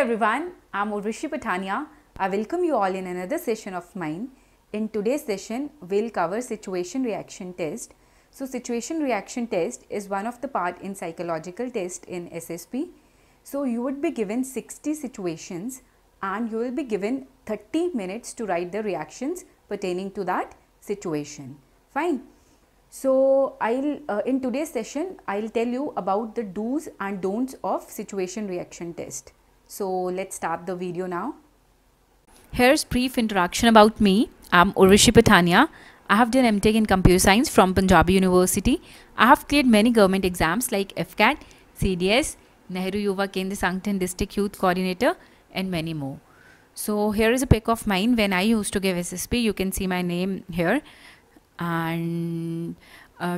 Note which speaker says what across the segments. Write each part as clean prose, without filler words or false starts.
Speaker 1: everyone, I'm Urvashi Patania. I welcome you all in another session of mine. In today's session, we'll cover situation reaction test. So situation reaction test is one of the part in psychological test in SSP. So you would be given 60 situations and you will be given 30 minutes to write the reactions pertaining to that situation. Fine. So in today's session, I'll tell you about the do's and don'ts of situation reaction test. So let's start the video now. Here's brief introduction about me. I'm Urvashi Patania. I have done MTech in Computer Science from Punjabi University. I have cleared many government exams like FCAT, CDS, Nehru Yuva Kendra Sancton District Youth Coordinator and many more. So here is a pic of mine when I used to give SSP. You can see my name here. And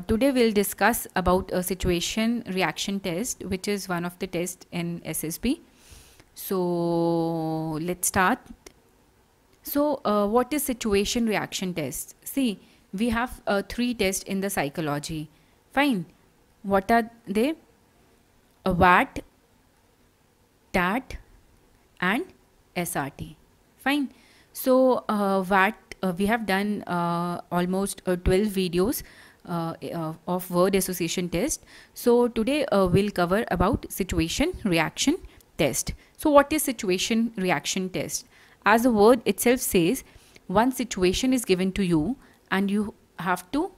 Speaker 1: today we'll discuss about a situation reaction test, which is one of the tests in SSP. So let's start. So what is situation reaction test? See, we have 3 tests in the psychology. Fine. What are they? WAT, TAT and SRT. Fine. So WAT, we have done almost 12 videos of word association test. So today we'll cover about situation reaction test. So what is situation reaction test? As the word itself says, one situation is given to you and you have to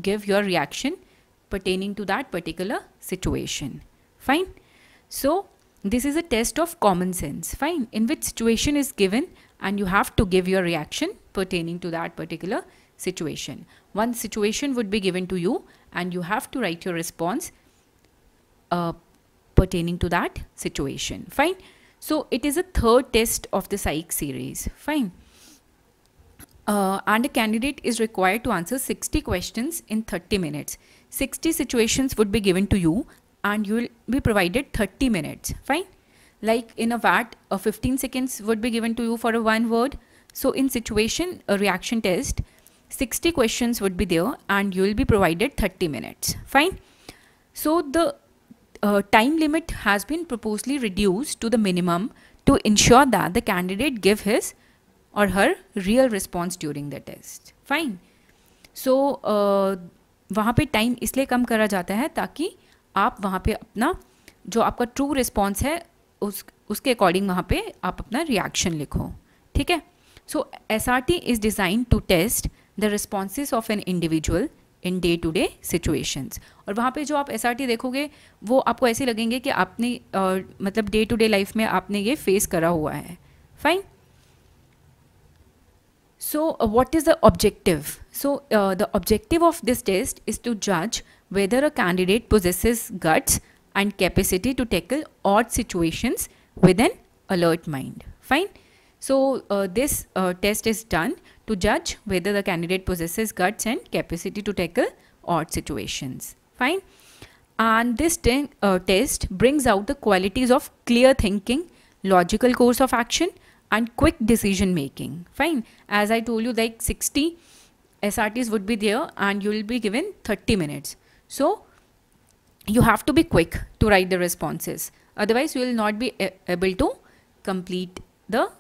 Speaker 1: give your reaction pertaining to that particular situation. Fine. So this is a test of common sense. Fine. In which situation is given and you have to give your reaction pertaining to that particular situation. One situation would be given to you and you have to write your response pertaining to that situation. Fine. So it is a third test of the psych series. Fine. And a candidate is required to answer 60 questions in 30 minutes. 60 situations would be given to you and you will be provided 30 minutes. Fine. Like in a VAT, 15 seconds would be given to you for a one word. So in situation reaction test, 60 questions would be there and you will be provided 30 minutes. Fine. So the time limit has been purposely reduced to the minimum to ensure that the candidate give his or her real response during the test. Fine. So वहाँ पे time इसलिए कम करा जाता है ताकि आप वहाँ पे अपना जो आपका ट्रू रिस्पॉन्स है उसके अकॉर्डिंग वहाँ पे आप अपना रिएक्शन लिखो. ठीक है. So SRT is design to test the responses of an individual in day to day situations. और वहाँ पे जो आप SRT देखोगे वो आपको ऐसे लगेंगे कि आपने मतलब डे टू डे लाइफ में आपने ये फेस करा हुआ है. Fine. So what is the objective? So the objective of this test is to judge whether a candidate possesses guts and capacity to tackle odd situations with an alert mind. Fine. So this test is done to judge whether the candidate possesses guts and capacity to tackle odd situations. Fine. And this test brings out the qualities of clear thinking, logical course of action and quick decision making. Fine. As I told you, like 60 SRTs would be there and you will be given 30 minutes. So you have to be quick to write the responses. Otherwise you will not be able to complete the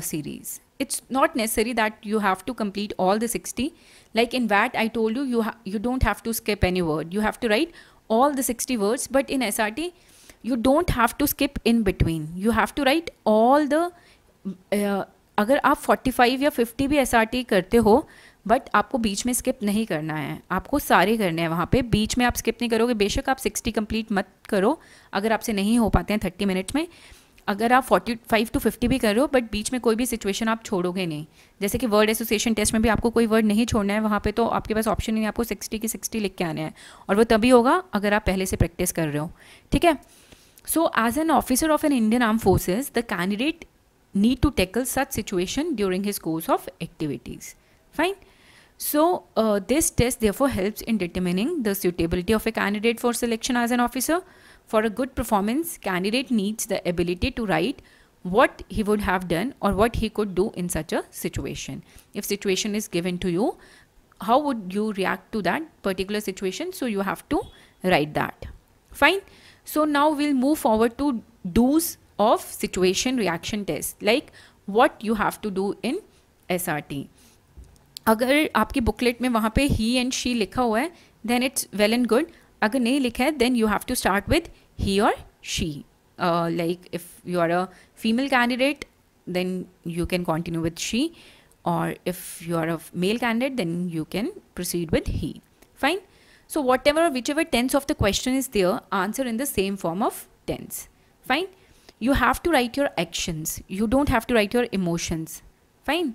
Speaker 1: series. It's not necessary that you have to complete all the 60. Like in VAT, I told you, you don't have to skip any word. You have to write all the 60 words. But in SRT, you don't have to skip in between. You have to write all the अगर आप 45 या 50 भी SRT करते हो but आपको बीच में skip नहीं करना है. आपको सारे करने हैं. वहाँ पे बीच में आप स्किप नहीं करोगे. बेशक आप 60 कंप्लीट मत करो अगर आपसे नहीं हो पाते हैं 30 मिनट्स में. अगर आप 45 to 50 भी कर रहे हो बट बीच में कोई भी सिचुएशन आप छोड़ोगे नहीं. जैसे कि वर्ड एसोसिएशन टेस्ट में भी आपको कोई वर्ड नहीं छोड़ना है. वहाँ पे तो आपके पास ऑप्शन नहीं है. आपको 60 की 60 लिख के आने हैं और वो तभी होगा अगर आप पहले से प्रैक्टिस कर रहे हो. ठीक है. So as an officer of an Indian arm forces the candidate need to tackle such situation during his course of activities. Fine. So this test therefore helps in determining the suitability of a candidate for selection as an officer. For a good performance, candidate needs the ability to write what he would have done or what he could do in such a situation. If situation is given to you, how would you react to that particular situation? So you have to write that. Fine. So now we'll move forward to do's of situation reaction test, like what you have to do in SRT. अगर आपकी booklet में वहाँ पे ही and she लिखा हुआ है then it's well and good. अगर नहीं लिखा है then you have to start with he और she. Like if you are a female candidate then you can continue with she, or if you are a male candidate then you can proceed with he. Fine. So whichever tense of the question is there, answer in the same form of tense. Fine. You have to write your actions, you don't have to write your emotions. Fine.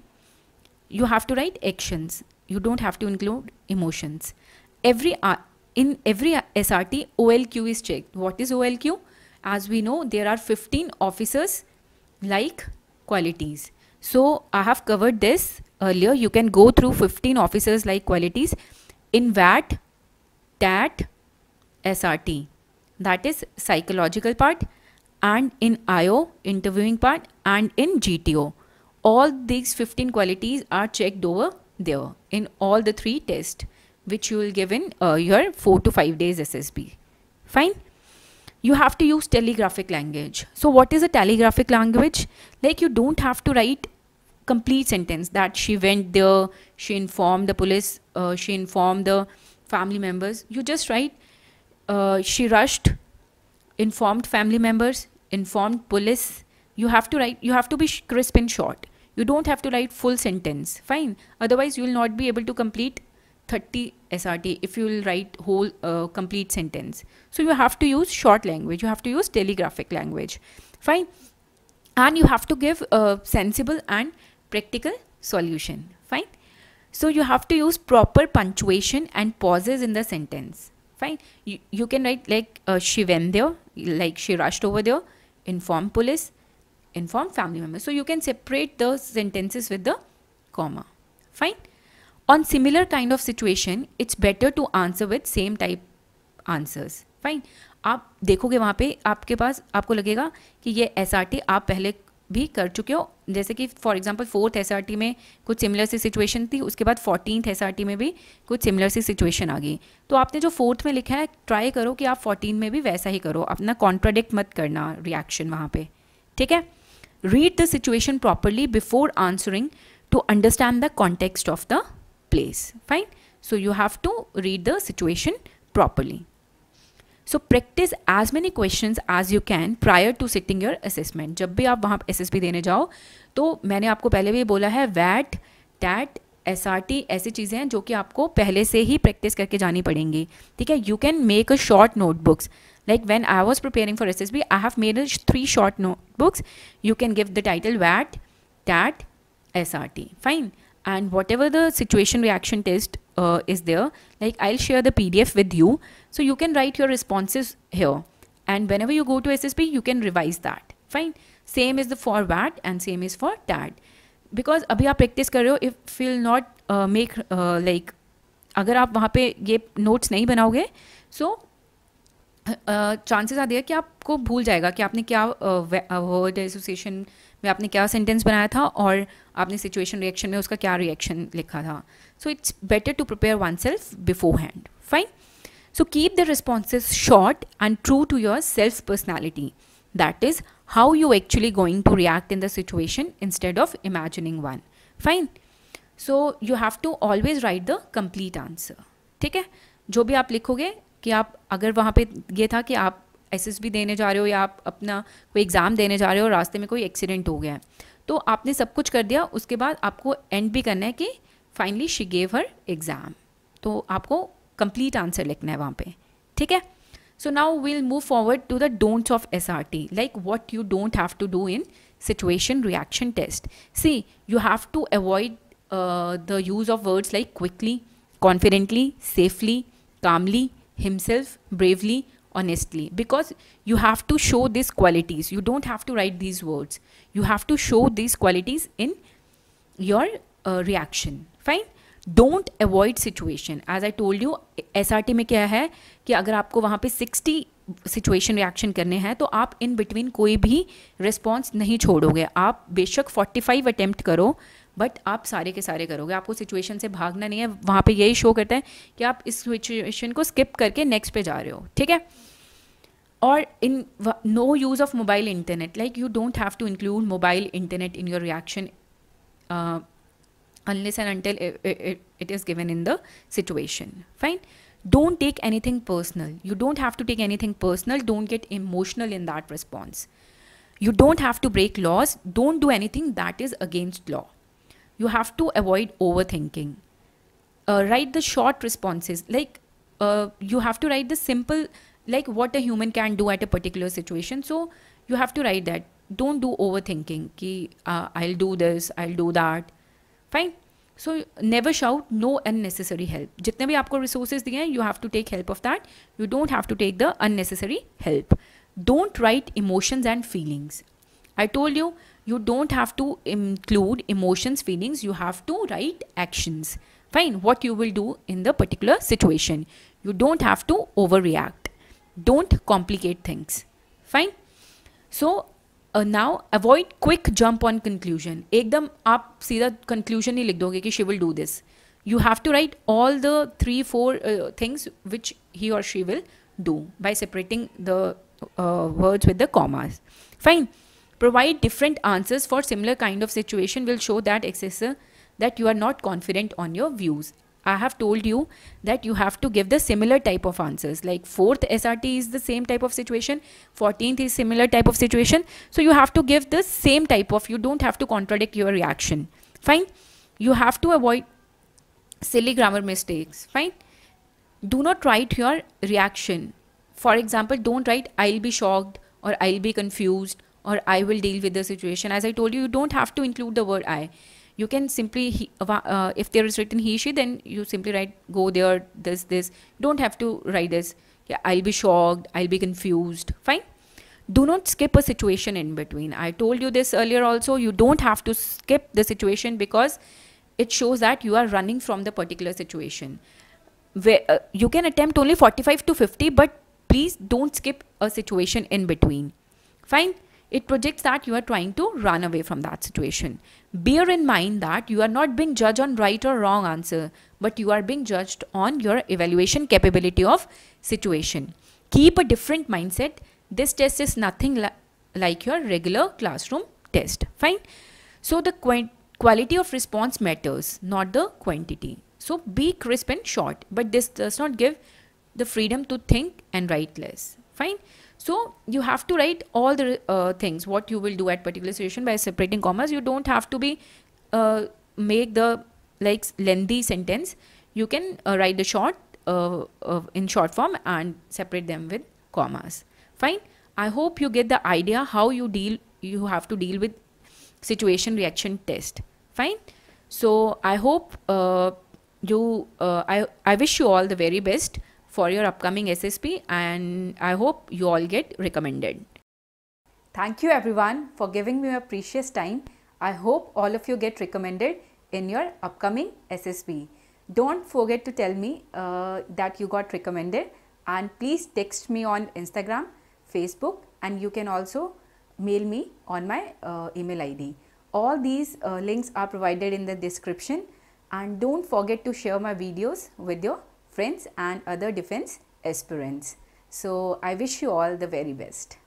Speaker 1: You have to write actions, you don't have to include emotions. In every SRT OLQ is checked. What is OLQ? As we know, there are 15 officers like qualities. So I have covered this earlier. You can go through 15 officers like qualities in VAT, TAT, SRT, that is psychological part, and in IO, interviewing part, and in GTO. All these 15 qualities are checked over there in all the 3 tests which you will give in your 4 to 5 days SSB. Fine. You have to use telegraphic language. So what is a telegraphic language? Like you don't have to write complete sentence that she went there, she informed the police, she informed the family members. You just write she rushed, informed family members, informed police. You have to write, you have to be crisp and short. You don't have to write full sentence. Fine. Otherwise you will not be able to complete 30 SRT if you will write whole complete sentence. So you have to use short language, you have to use telegraphic language. Fine. And you have to give a sensible and practical solution. Fine. So you have to use proper punctuation and pauses in the sentence. Fine. You can write like she went there, like she rushed over there, informed police, informed family members. So you can separate the sentences with the comma. Fine. On similar kind of situation, it's better to answer with same type answers. Fine. आप देखोगे वहाँ पे आपके पास, आपको लगेगा कि ये SRT आप पहले भी कर चुके हो. जैसे कि फॉर एग्जांपल 4th SRT में कुछ सिमिलर सी सिचुएशन थी, उसके बाद 14th SRT में भी कुछ सिमिलर सी सिचुएशन आ गई. तो आपने जो 4th में लिखा है ट्राई करो कि आप 14 में भी वैसा ही करो, अपना कॉन्ट्राडिक्ट मत करना रिएक्शन वहाँ पे. ठीक है. Read the situation properly before answering to understand the context of the place. Fine. So you have to read the situation properly. So practice as many questions as you can prior to sitting your assessment. जब भी आप वहाँ SSB देने जाओ तो मैंने आपको पहले भी बोला है VAT, TAT, SRT ऐसी चीज़ें हैं जो कि आपको पहले से ही प्रैक्टिस करके जानी पड़ेंगी. ठीक है. You can make a short notebooks. Like when I was preparing for SSB, I have made 3 short notebooks. You can give the title VAT, TAT, SRT. Fine. And whatever the situation reaction test is there, like I'll share the PDF with you, so you can write your responses here, and whenever you go to SSB you can revise that. Fine. Same is the for VAT and same is for TAT, because अभी आप practice कर रहे हो. If you'll not make like अगर आप वहाँ पे ये notes नहीं बनाओगे, so चांसेस आते हैं कि आपको भूल जाएगा कि आपने क्या वर्ड एसोसिएशन में आपने क्या सेंटेंस बनाया था और आपने सिचुएशन रिएक्शन में उसका क्या रिएक्शन लिखा था. So it's better to prepare one self before hand. Fine. So keep the responses short and true to your self personality. That is how you actually going to react in the situation instead of imagining one. Fine. So you have to always write the complete answer. ठीक है. जो भी आप लिखोगे कि आप अगर वहाँ पे ये था कि आप SSB देने जा रहे हो या आप अपना कोई एग्ज़ाम देने जा रहे हो, रास्ते में कोई एक्सीडेंट हो गया है, तो आपने सब कुछ कर दिया, उसके बाद आपको एंड भी करना है कि finally she gave her exam. तो आपको कंप्लीट आंसर लिखना है वहाँ पे. ठीक है. So now we'll move forward to the don'ts of SRT, like what you don't have to do in situation reaction test. See, you have to avoid the use of words like quickly, confidently, safely, calmly, himself, bravely, honestly, because you have to show these qualities. You don't have to write these words. You have to show these qualities in your reaction. Fine. Don't avoid situation. As I told you, SRT में क्या है कि अगर आपको वहाँ पे 60 situation reaction करने हैं तो आप इन बिटवीन कोई भी रिस्पॉन्स नहीं छोड़ोगे. आप बेशक 45 अटेम्प्ट करो बट आप सारे के सारे करोगे. आपको सिचुएशन से भागना नहीं है. वहाँ पे यही शो करता है कि आप इस सिचुएशन को स्किप करके नेक्स्ट पे जा रहे हो. ठीक है. or no use of mobile internet. Like you don't have to include mobile internet in your reaction uh, unless and until it is given in the situation. Fine. Don't take anything personal. You don't have to take anything personal. Don't get emotional in that response. You don't have to break laws. Don't do anything that is against law. You have to avoid overthinking. Write the short responses. Like you have to write the simple, like what a human can do at a particular situation. So you have to write that. Don't do overthinking. Ki, I'll do this, I'll do that. Fine. So never shout, no unnecessary help. जितने भी आपको resources दिए हैं, you have to take help of that. You don't have to take the unnecessary help. Don't write emotions and feelings. I told you, you don't have to include emotions, feelings. You have to write actions. Fine, what you will do in the particular situation. You don't have to overreact. Don't complicate things. Fine. So now avoid quick jump on conclusion. एकदम आप सीधा conclusion नहीं लिख दोगे कि she will do this. You have to write all the 3-4 things which he or she will do by separating the words with the commas. Fine. Provide different answers for similar kind of situation will show that excessor that you are not confident on your views. I have told you that you have to give the similar type of answers. Like 4th SRT is the same type of situation, 14th is similar type of situation. So you have to give the same type of, you don't have to contradict your reaction. Fine. You have to avoid silly grammar mistakes. Fine. Do not write your reaction. For example, don't write I'll be shocked or I'll be confused or I will deal with the situation. As I told you, you don't have to include the word I. You can simply, if there is written he, she, then you simply write go there, this. You don't have to write this. Yeah, I'll be shocked, I'll be confused. Fine. Do not skip a situation in between. I told you this earlier also. You don't have to skip the situation because it shows that you are running from the particular situation. Where, you can attempt only 45 to 50, but please don't skip a situation in between. Fine. It projects that you are trying to run away from that situation. Bear in mind that you are not being judged on right or wrong answer, but you are being judged on your evaluation capability of situation. Keep a different mindset. This test is nothing like your regular classroom test. Fine. So the quality of response matters, not the quantity. So be crisp and short, but this does not give the freedom to think and write less. Fine. So you have to write all the things what you will do at particular situation by separating commas. You don't have to be make the like lengthy sentence. You can write the short in short form and separate them with commas. Fine. I hope you get the idea how you have to deal with situation reaction test. Fine. So I hope I wish you all the very best for your upcoming SSP, and I hope you all get recommended. Thank you everyone for giving me your precious time. I hope all of you get recommended in your upcoming SSP. Don't forget to tell me that you got recommended, and please text me on Instagram, Facebook, and you can also mail me on my email ID. All these links are provided in the description, and don't forget to share my videos with your friends and other defense aspirants. So I wish you all the very best.